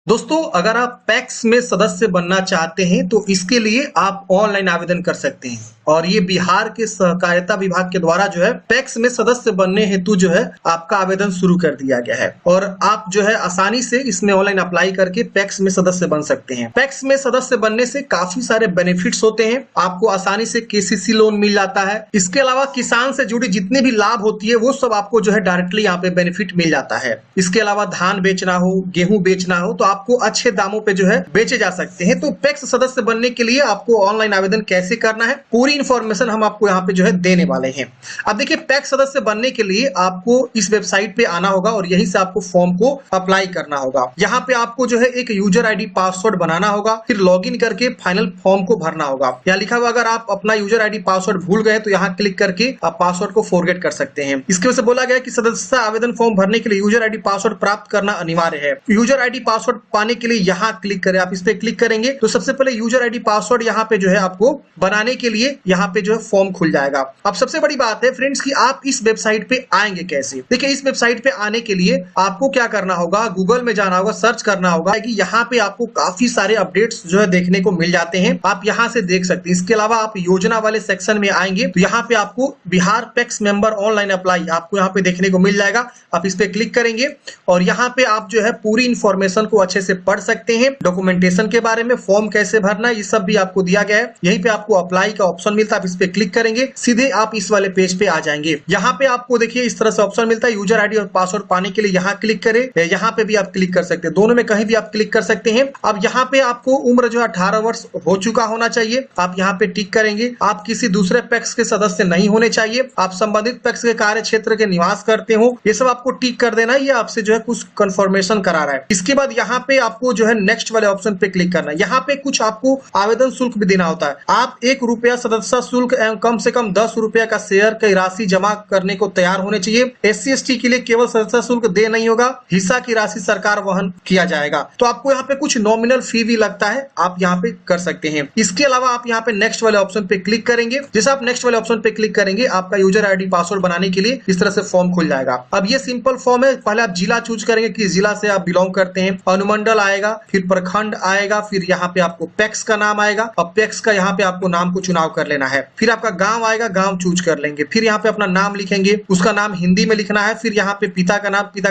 दोस्तों, अगर आप पैक्स में सदस्य बनना चाहते हैं तो इसके लिए आप ऑनलाइन आवेदन कर सकते हैं और ये बिहार के सहकारिता विभाग के द्वारा जो है पैक्स में सदस्य बनने हेतु जो है आपका आवेदन शुरू कर दिया गया है और आप जो है आसानी से इसमें ऑनलाइन अप्लाई करके पैक्स में सदस्य बन सकते हैं। पैक्स में सदस्य बनने से काफी सारे बेनिफिट्स होते हैं। आपको आसानी से केसीसी लोन मिल जाता है। इसके अलावा किसान से जुड़ी जितने भी लाभ होती है वो सब आपको जो है डायरेक्टली यहाँ पे बेनिफिट मिल जाता है। इसके अलावा धान बेचना हो, गेहूं बेचना हो तो आपको अच्छे दामों पे जो है बेचे जा सकते हैं। तो पैक्स सदस्य बनने के लिए आपको ऑनलाइन आवेदन कैसे करना है पूरी इंफॉर्मेशन हम आपको यहाँ पे जो है देने वाले हैं। अब देखिए, पैक्स सदस्य बनने के लिए आपको इस वेबसाइट पे आना होगा और यहीं से आपको फॉर्म को अप्लाई करना होगा। यहाँ पे आपको जो है एक यूजर आईडी पासवर्ड बनाना होगा, फिर लॉगिन करके फाइनल फॉर्म को भरना होगा। यहाँ लिखा हुआ अगर आप अपना यूजर आईडी पासवर्ड भूल गए तो यहाँ क्लिक करके आप पासवर्ड को फॉरगेट कर सकते हैं। इसके वजह से बोला गया कि सदस्यता आवेदन फॉर्म भरने के लिए यूजर आईडी पासवर्ड प्राप्त करना अनिवार्य है। यूजर आईडी पासवर्ड पाने के लिए यहाँ क्लिक करें। आप इस पे क्लिक करेंगे तो सबसे पहले यूजर आईडी पासवर्ड यहाँ पे जो है आपको बनाने के लिए यहाँ पे जो है फॉर्म खुल जाएगा। अब सबसे बड़ी बात है फ्रेंड्स कि आप इस वेबसाइट पे आएंगे कैसे। देखिए, इस वेबसाइट पे आने के लिए आपको क्या करना होगा, गूगल में जाना होगा, सर्च करना होगा कि यहाँ पे आपको काफी सारे अपडेट्स जो है देखने को मिल जाते हैं। आप यहाँ से देख सकते हैं। इसके अलावा आप योजना वाले सेक्शन में आएंगे तो यहाँ पे आपको Bihar PACS member online apply आपको यहाँ पे देखने को मिल जाएगा। आप इस पे क्लिक करेंगे और यहाँ पे आप जो है पूरी इंफॉर्मेशन को अच्छे से पढ़ सकते हैं। डॉक्यूमेंटेशन के बारे में, फॉर्म कैसे भरना है, ये सब भी आपको दिया गया है। यहीं पे आपको अप्लाई का ऑप्शन मिलता है। आप इस पे क्लिक करेंगे, सीधे आप इस वाले पेज पे आ जाएंगे। यहाँ पे आपको देखिए इस तरह से ऑप्शन मिलता है। यूजर आईडी और पासवर्ड पाने के लिए यहाँ क्लिक करें, यहाँ पे भी आप क्लिक कर सकते हैं। दोनों में कहीं भी आप क्लिक कर सकते हैं। अब यहाँ पे आपको उम्र जो है 18 वर्ष हो चुका होना चाहिए। आप यहाँ पे टिक करेंगे। आप किसी दूसरे पैक्स के सदस्य नहीं होने चाहिए। आप संबंधित पैक्स के कार्य क्षेत्र के निवास करते हो, ये सब आपको टिक कर देना है। ये आपसे जो है कुछ कंफर्मेशन करा रहा है। इसके बाद यहाँ पे आपको जो है नेक्स्ट वाले ऑप्शन पे क्लिक करना है। यहाँ पे कुछ आपको आवेदन शुल्क भी देना होता है। आप ₹1 सदस्यता शुल्क एवं कम से कम ₹10 का शेयर की राशि जमा करने को तैयार होने चाहिए। SC/ST के लिए केवल सदस्यता शुल्क दे नहीं होगा, हिस्सा की राशि सरकार वहन किया जाएगा। तो आपको यहाँ पे कुछ नॉमिनल फी भी लगता है, आप यहाँ पे कर सकते हैं। इसके अलावा आप यहाँ पे नेक्स्ट वाले ऑप्शन पे क्लिक करेंगे। जैसे आप नेक्स्ट वाले ऑप्शन पे क्लिक करेंगे, आपका यूजर आईडी पासवर्ड बनाने के लिए इस तरह से फॉर्म खुल जाएगा। अब ये सिंपल फॉर्म है। पहले आप जिला चूज करेंगे कि जिला से आप बिलोंग करते हैं। अनुमंडल आएगा, फिर प्रखंड आएगा, फिर यहाँ पे आपको पैक्स का नाम आएगा। अब पैक्स का यहाँ पे आपको नाम को चुनाव कर लेना है। फिर आपका गांव आएगा, गांव चूज कर लेंगे। फिर यहाँ पे अपना नाम लिखेंगे, उसका नाम हिंदी में लिखना है। फिर यहाँ पे पिता का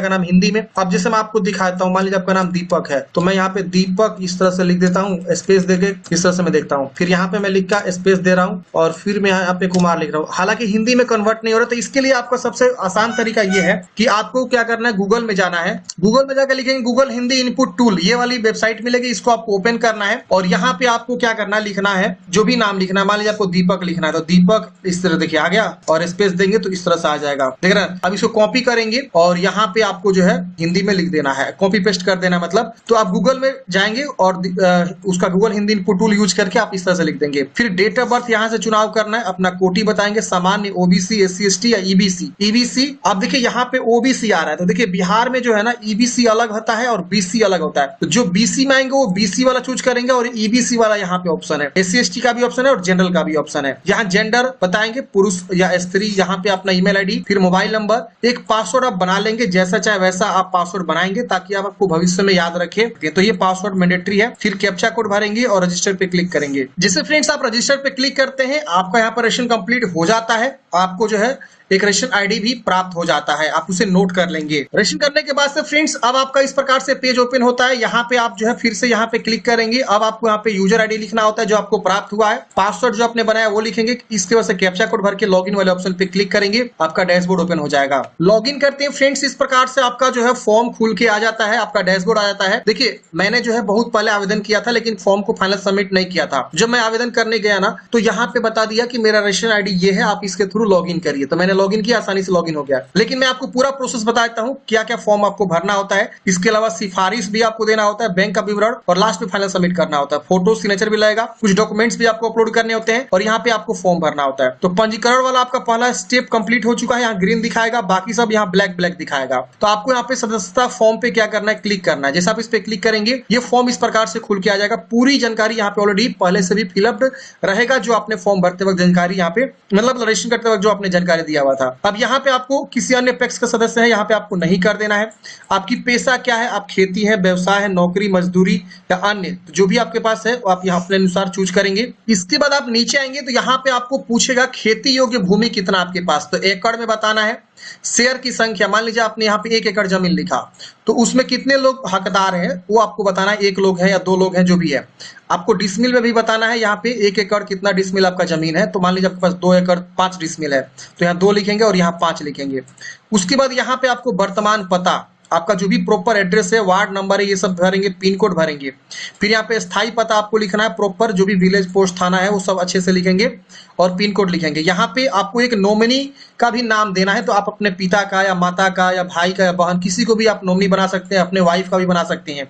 नाम हिंदी में। अब जैसे मैं आपको दिखाता हूँ, मान लीजिए आपका नाम दीपक है तो मैं यहाँ पे दीपक इस तरह से लिख देता हूँ, स्पेस देके इस तरह से मैं देखता हूँ। फिर यहाँ पे मैं लिख का स्पेस दे रहा हूँ और फिर मैं यहाँ पे कुमार लिख रहा हूँ। हालांकि हिंदी में कन्वर्ट नहीं हो रहा, तो इसके लिए आपका सबसे आसान तरीका ये है कि आपको क्या करना है, गूगल में जाना है। गूगल में जाकर लिखेंगे गूगल हिंदी इनपुट टूल, ये वाली वेबसाइट मिलेगी। इसको आपको ओपन करना है और यहाँ पे आपको क्या करना है, लिखना है जो भी नाम लिखना है। मान लीजिए आपको दीपक लिखना है तो दीपक इस तरह देखिए आ गया और स्पेस देंगे तो इस तरह से आ जाएगा। देख रहे हैं। अब इसको कॉपी करेंगे और यहाँ पे आपको जो है हिंदी में लिख देना है, कॉपी पेस्ट कर देना मतलब। तो आप गूगल में जाएंगे और उसका Google Hindi input tool use करके आप इस तरह से लिख देंगे। फिर डेट ऑफ बर्थ यहाँ से चुनाव करना है, अपना कोटि बताएंगे, सामान्य, OBC, SC/ST या EBC। अब देखिए यहाँ पे OBC आ रहा है तो देखिए बिहार में जो है ना EBC अलग होता है और BC अलग होता है। तो जो BC में आएंगे वो BC वाला चूज करेंगे और EBC वाला यहाँ पे ऑप्शन है। SC/ST का भी ऑप्शन है और जनरल का भी ऑप्शन है। यहाँ जेंडर बताएंगे, पुरुष या स्त्री। यहाँ पे अपना ईमेल आईडी, फिर मोबाइल नंबर, एक पासवर्ड आप बना लेंगे, जैसा चाहे वैसा आप पासवर्ड बनाएंगे ताकि आप आपको भविष्य में याद रखें। तो ये पासवर्ड मैंडेटरी है। फिर कैप्चा कोड भरेंगे और रजिस्टर पे क्लिक करेंगे। जिससे फ्रेंड्स आप रजिस्टर पे क्लिक करते हैं, आपका यहाँ पर रजिस्ट्रेशन कंप्लीट हो जाता है। आपको जो है एक रजिस्ट्रेशन आईडी भी प्राप्त हो जाता है, आप उसे नोट कर लेंगे। रजिस्ट्रेशन करने के बाद से फ्रेंड्स अब आपका इस प्रकार से पेज ओपन होता है। यहाँ पे आप जो है फिर से यहाँ पे क्लिक करेंगे। अब आपको यहाँ पे यूजर आईडी लिखना होता है जो आपको प्राप्त हुआ है, पासवर्ड जो आपने बनाया वो लिखेंगे। इसके बाद से कैप्चा कोड भर के लॉगिन वाले ऑप्शन पे क्लिक करेंगे, आपका डैशबोर्ड ओपन हो जाएगा। लॉगिन करते हैं फ्रेंड्स, इस प्रकार से आपका जो है फॉर्म खुल के आ जाता है, आपका डैशबोर्ड आ जाता है। देखिए, मैंने जो है बहुत पहले आवेदन किया था लेकिन फॉर्म को फाइनल सबमिट नहीं किया था। जब मैं आवेदन करने गया ना तो यहाँ पे बता दिया कि मेरा रजिस्ट्रेशन आईडी ये है, आप इसके थ्रू लॉगिन करिए। तो मैंने लॉगिन किया, आसानी से लॉगिन हो गया। लेकिन मैं आपको पूरा प्रोसेस बता देता हूँ क्या क्या फॉर्म आपको भरना होता है। इसके अलावा सिफारिश भी आपको देना होता है, बैंक का विवरण, और लास्ट में फाइनल सबमिट करना होता है। फोटो सिग्नेचर भी लगेगा, कुछ डॉक्यूमेंट्स भी आपको अपलोड करने होते हैं और यहाँ पे आपको फॉर्म भरना होता है। तो पंजीकरण वाला आपका पहला स्टेप कंप्लीट हो चुका है, यहाँ ग्रीन दिखाएगा, बाकी सब यहाँ ब्लैक दिखाएगा। तो आपको यहाँ पे सदस्यता फॉर्म पे क्या करना है, क्लिक करना है। जैसे आप इस पे क्लिक करेंगे ये फॉर्म इस प्रकार से खुल के आ जाएगा। पूरी जानकारी यहाँ पे ऑलरेडी पहले से भी फिलअप रहेगा, जो आपने फॉर्म भरते वक्त जानकारी यहाँ पे मतलब रजिस्ट्रेशन करते वक्त जो आपने जानकारी दिया हुआ हुआ था। अब यहाँ पे आपको किसी अन्य पैक्स का सदस्य है, यहाँ पे आपको नहीं कर देना है। आपकी पेशा क्या है, आप खेती है, व्यवसाय है, नौकरी, मजदूरी या अन्य, तो जो भी आपके पास है वो आप यहाँ अपने अनुसार चूज करेंगे। इसके बाद आप नीचे आएंगे तो यहाँ पे आपको पूछेगा खेती योग्य भूमि कितना आपके पास, तो एकड़ में बताना है। शेयर की संख्या, मान लीजिए आपने यहाँ पे 1 एकड़ जमीन लिखा, तो उसमें कितने लोग हकदार हैं वो आपको बताना है, 1 लोग है या 2 लोग हैं, जो भी है। आपको डिसमिल में भी बताना है, यहाँ पे 1 एकड़ कितना डिसमिल आपका जमीन है, तो मान लीजिए आपके पास 2 एकड़ 5 डिसमिल है, तो यहाँ 2 लिखेंगे और यहाँ 5 लिखेंगे। उसके बाद यहाँ पे आपको वर्तमान पता, आपका जो भी प्रॉपर एड्रेस है, वार्ड नंबर है, ये सब भरेंगे, पिन कोड भरेंगे। फिर यहाँ पे स्थायी पता आपको लिखना है, प्रॉपर जो भी विलेज पोस्ट थाना है वो सब अच्छे से लिखेंगे और पिन कोड लिखेंगे। यहाँ पे आपको एक नॉमिनी का भी नाम देना है, तो आप अपने पिता का या माता का या भाई का या बहन, किसी को भी आप नॉमिनी बना सकते हैं, अपने वाइफ का भी बना सकते हैं।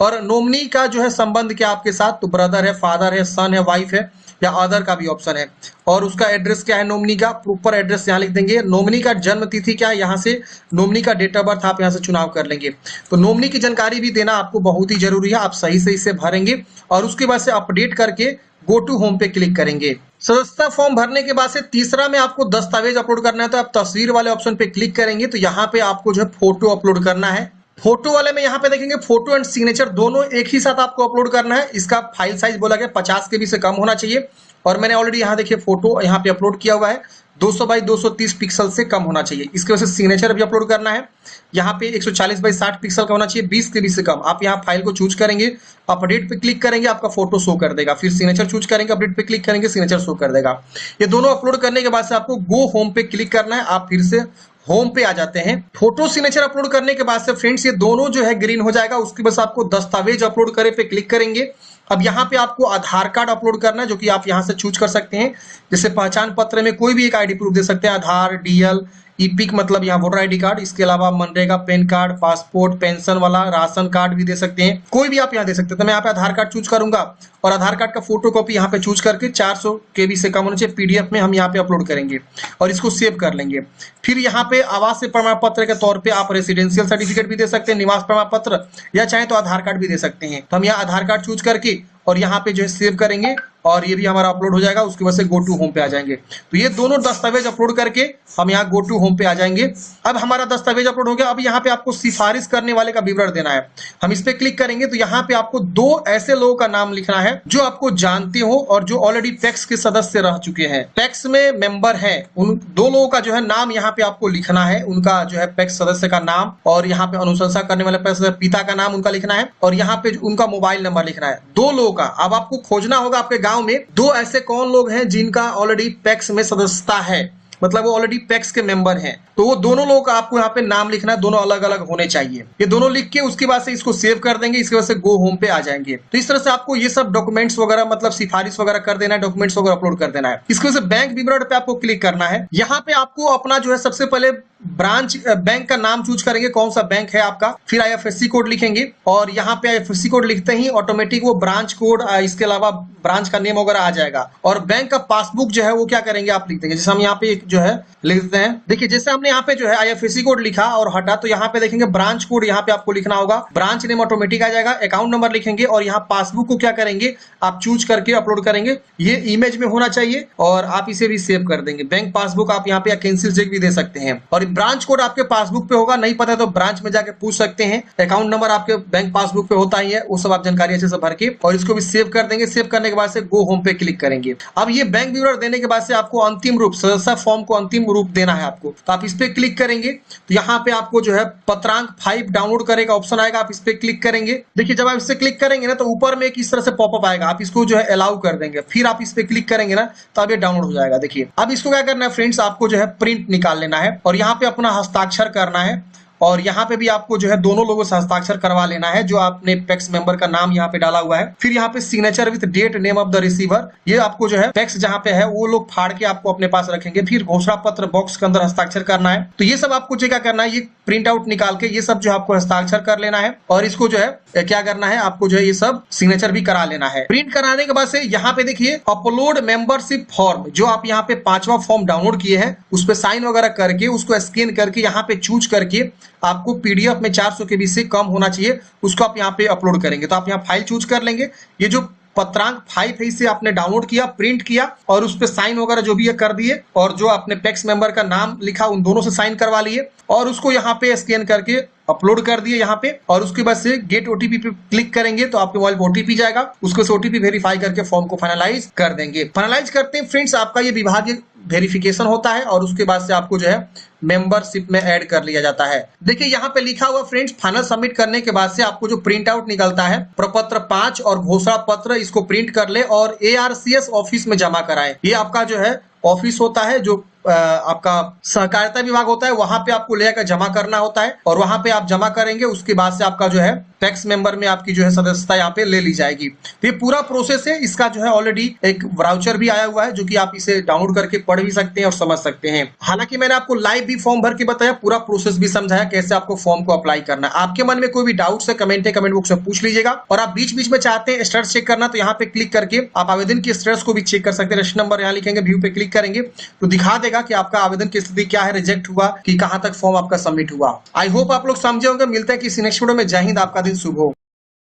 और नॉमिनी का जो है संबंध क्या आपके साथ, तो ब्रदर है, फादर है, सन है, वाइफ है या अदर का भी ऑप्शन है। और उसका एड्रेस क्या है, नॉमिनी का प्रॉपर एड्रेस यहाँ लिख देंगे। नॉमिनी का जन्म तिथि क्या है, यहाँ से नॉमिनी का डेट ऑफ बर्थ आप यहाँ से चुनाव कर लेंगे। तो नॉमिनी की जानकारी भी देना आपको बहुत ही जरूरी है, आप सही से इसे भरेंगे और उसके बाद से अपडेट करके गो टू होम पे क्लिक करेंगे। सदस्यता फॉर्म भरने के बाद से तीसरा में आपको दस्तावेज अपलोड करना है, तो आप तस्वीर वाले ऑप्शन पे क्लिक करेंगे, तो यहाँ पे आपको जो है फोटो अपलोड करना है। फोटो वाले में यहाँ पे देखेंगे फोटो एंड सिग्नेचर दोनों एक ही साथ आपको अपलोड करना है। इसका फाइल साइज बोला गया 50 KB से कम होना चाहिए और मैंने ऑलरेडी यहाँ देखिए फोटो यहाँ पे अपलोड किया हुआ है, 200 बाई 230 पिक्सल से कम होना चाहिए। इसके वजह से सिग्नेचर भी अपलोड करना है, यहाँ पे 140 बाई 60 पिक्सल का होना चाहिए, 20 KB से कम। आप यहाँ फाइल को चूज करेंगे, अपडेट पे क्लिक करेंगे, आपका फोटो शो कर देगा। फिर सिग्नेचर चूज करेंगे, अपडेट पे क्लिक करेंगे, सिग्नेचर शो कर देगा। ये दोनों अपलोड करने के बाद से आपको गो होम पे क्लिक करना है, आप फिर से होम पे आ जाते हैं। फोटो सिग्नेचर अपलोड करने के बाद से फ्रेंड्स ये दोनों जो है ग्रीन हो जाएगा। उसके बाद आपको दस्तावेज अपलोड करे पे क्लिक करेंगे। अब यहाँ पे आपको आधार कार्ड अपलोड करना है, जो कि आप यहाँ से चूज कर सकते हैं। जैसे पहचान पत्र में कोई भी एक आईडी प्रूफ दे सकते हैं, आधार, डीएल, ईपिक मतलब यहाँ वोटर आईडी कार्ड, इसके अलावा MNREGA, pan card, passport, pension वाला राशन कार्ड भी दे सकते हैं, कोई भी आप यहाँ दे सकते हैं। तो मैं यहाँ पे आधार कार्ड चूज करूंगा और आधार कार्ड का फोटो कॉपी यहाँ पे चूज करके 400 KB से कम होना चाहिए, PDF में हम यहाँ पे अपलोड करेंगे और इसको सेव कर लेंगे। फिर यहाँ पे आवासीय प्रमाण पत्र के तौर पे आप रेसिडेंशियल सर्टिफिकेट भी दे सकते हैं, निवास प्रमाण पत्र, या चाहे तो आधार कार्ड भी दे सकते हैं। तो हम यहाँ आधार कार्ड चूज करके और यहाँ पे जो है सेव करेंगे और ये भी हमारा अपलोड हो जाएगा। उसके बाद से गो टू होम पे आ जाएंगे। तो ये दोनों दस्तावेज अपलोड करके हम यहाँ गो टू होम पे आ जाएंगे। अब हमारा दस्तावेज अपलोड हो गया। अब यहाँ पे आपको सिफारिश करने वाले का विवरण देना है। हम इस पे क्लिक करेंगे तो यहाँ पे आपको 2 ऐसे लोगों का नाम लिखना है जो आपको जानते हो और जो ऑलरेडी पैक्स के सदस्य रह चुके हैं, पैक्स में मेंबर है। उन 2 लोगों का जो है नाम यहाँ पे आपको लिखना है, उनका जो है पैक्स सदस्य का नाम और यहाँ पे अनुशंसा करने वाले पैक्स पिता का नाम उनका लिखना है और यहाँ पे उनका मोबाइल नंबर लिखना है, 2 लोगों का। अब आपको खोजना होगा आपके गाँव में 2 ऐसे कौन लोग हैं जिनका ऑलरेडी पैक्स में सदस्यता है, मतलब वो ऑलरेडी पैक्स के मेंबर हैं। तो वो दोनों लोगों का आपको यहाँ पे नाम लिखना है, दोनों अलग अलग होने चाहिए। ये दोनों लिख के उसके बाद से इसको सेव कर देंगे। इसके बाद से गो होम पे आ जाएंगे। तो इस तरह से आपको ये सब डॉक्यूमेंट्स वगैरह मतलब सिफारिश वगैरह कर देना है, डॉक्यूमेंट्स वगैरह अपलोड कर देना है। इसके वजह से बैंक विवरण पे आपको क्लिक करना है। यहाँ पे आपको अपना जो है सबसे पहले ब्रांच बैंक का नाम चूज करेंगे, कौन सा बैंक है आपका, फिर IFSC कोड लिखेंगे और यहाँ पे IFSC कोड लिखते ही ऑटोमेटिक वो ब्रांच कोड, इसके अलावा ब्रांच का नेम वगैरह आ जाएगा। और बैंक का पासबुक जो है वो क्या करेंगे आप लिख देंगे। जैसे हम यहाँ पे जो है लिख देते हैं, देखिए जैसे हमने यहाँ पे जो है IFSC कोड लिखा और हटा, तो यहाँ पे देखेंगे ब्रांच कोड यहाँ पे आपको लिखना होगा, ब्रांच नेम ऑटोमेटिक आ जाएगा, अकाउंट नंबर लिखेंगे और यहाँ पासबुक को क्या करेंगे आप चूज करके अपलोड करेंगे। ये इमेज में होना चाहिए और आप इसे भी सेव कर देंगे। बैंक पासबुक आप यहाँ पे कैंसिल चेक भी दे सकते हैं और ब्रांच कोड आपके पासबुक पे होगा, नहीं पता तो ब्रांच में जाके पूछ सकते हैं। अकाउंट नंबर आपके बैंक पासबुक पे होता ही है, वो सब आप जानकारी अच्छे से भर के और इसको भी सेव कर देंगे। सेव करने के बाद से गो होम पे क्लिक करेंगे। अब ये बैंक विवरण देने के बाद से आपको अंतिम रूप सदस्यता फॉर्म को अंतिम रूप देना है आपको, तो आप इस पे क्लिक करेंगे तो यहाँ पे आपको जो है पत्रांक 5 डाउनलोड करे का ऑप्शन आएगा, आप इस पे क्लिक करेंगे। देखिए जब आप इस पे क्लिक करेंगे ना तो ऊपर में इस तरह से पॉपअप आएगा, आप इसको जो है अलाउ कर देंगे, फिर आप इस पे क्लिक करेंगे ना तो अब ये डाउनलोड हो जाएगा। देखिए अब इसको क्या करना है फ्रेंड्स, आपको जो है प्रिंट निकाल लेना है और यहाँ पे अपना हस्ताक्षर करना है और यहाँ पे भी आपको जो है दोनों लोगों से हस्ताक्षर करवा लेना है जो आपने पैक्स मेंबर का नाम यहाँ पे डाला हुआ है। फिर यहाँ पे signature with date name of the receiver, ये आपको जो है पैक्स जहाँ पे है वो लोग फाड़ के आपको अपने पास रखेंगे। फिर घोषणा पत्र बॉक्स के अंदर हस्ताक्षर करना है। तो ये सब आपको क्या करना है, ये प्रिंट आउट निकाल के ये सब जो आपको हस्ताक्षर कर लेना है और इसको जो है क्या करना है आपको जो है ये सब सिग्नेचर भी करा लेना है। प्रिंट कराने के बाद से यहाँ पे देखिए अपलोड मेंबरशिप फॉर्म, जो आप यहाँ पे 5वां फॉर्म डाउनलोड किए हैं उस पर साइन वगैरह करके उसको स्कैन करके यहाँ पे चूज करके आपको PDF में 400 KB से कम होना चाहिए, उसको आप यहाँ पे अपलोड करेंगे। तो आप यहाँ फाइल चूज कर लेंगे। ये जो पत्रांक 5 है इसे आपने डाउनलोड किया, प्रिंट किया और उस पे साइन वगैरह जो भी है कर दिए और जो आपने पैक्स मेंबर का नाम लिखा उन दोनों से साइन करवा लिए और उसको यहाँ पे स्कैन करके अपलोड कर दिए यहाँ पे और उसके बाद से गेट ओटीपी पे क्लिक करेंगे तो आपके मोबाइल पे ओटीपी जाएगा, उसको से ओटीपी वेरीफाई करके फॉर्म को फाइनलाइज कर देंगे। फाइनलाइज करते हैं फ्रेंड्स आपका ये विभागीय वेरिफिकेशन होता है और उसके बाद से आपको जो है मेंबरशिप में ऐड कर लिया जाता है। देखिए यहाँ पे लिखा हुआ फ्रेंड्स फाइनल सबमिट करने के बाद से आपको जो प्रिंट आउट निकलता है प्रपत्र 5 और घोषणा पत्र, इसको प्रिंट कर ले और ARCS ऑफिस में जमा कराएं। ये आपका जो है ऑफिस होता है जो आपका सहकारिता विभाग होता है, वहां पे आपको लेकर जमा करना होता है और वहां पे आप जमा करेंगे उसके बाद से आपका जो है टैक्स मेंबर में आपकी जो है सदस्यता यहाँ पे ले ली जाएगी। तो ये पूरा प्रोसेस है, इसका जो है ऑलरेडी एक ब्राउचर भी आया हुआ है जो कि आप इसे डाउनलोड करके पढ़ भी सकते हैं और समझ सकते हैं। हालांकि मैंने आपको लाइव भी फॉर्म भर के बताया, पूरा प्रोसेस भी समझाया कैसे आपको फॉर्म को अप्लाई करना है। आपके मन में कोई भी डाउट है कमेंट बॉक्स में पूछ लीजिएगा और आप बीच बीच में चाहते हैं स्टेटस चेक करना तो यहाँ पे क्लिक करके आप आवेदन की स्टेटस को भी चेक कर सकते हैं। रजिस्टर नंबर यहाँ लिखेंगे, व्यू पे क्लिक करेंगे तो दिखा देगा कि आपका आवेदन की स्थिति क्या है, रिजेक्ट हुआ कि कहां तक फॉर्म आपका सबमिट हुआ। आई होप आप लोग समझे होंगे। मिलते हैं किसी नेक्स्ट वीडियो में। जय हिंद, आपका दिन शुभ हो।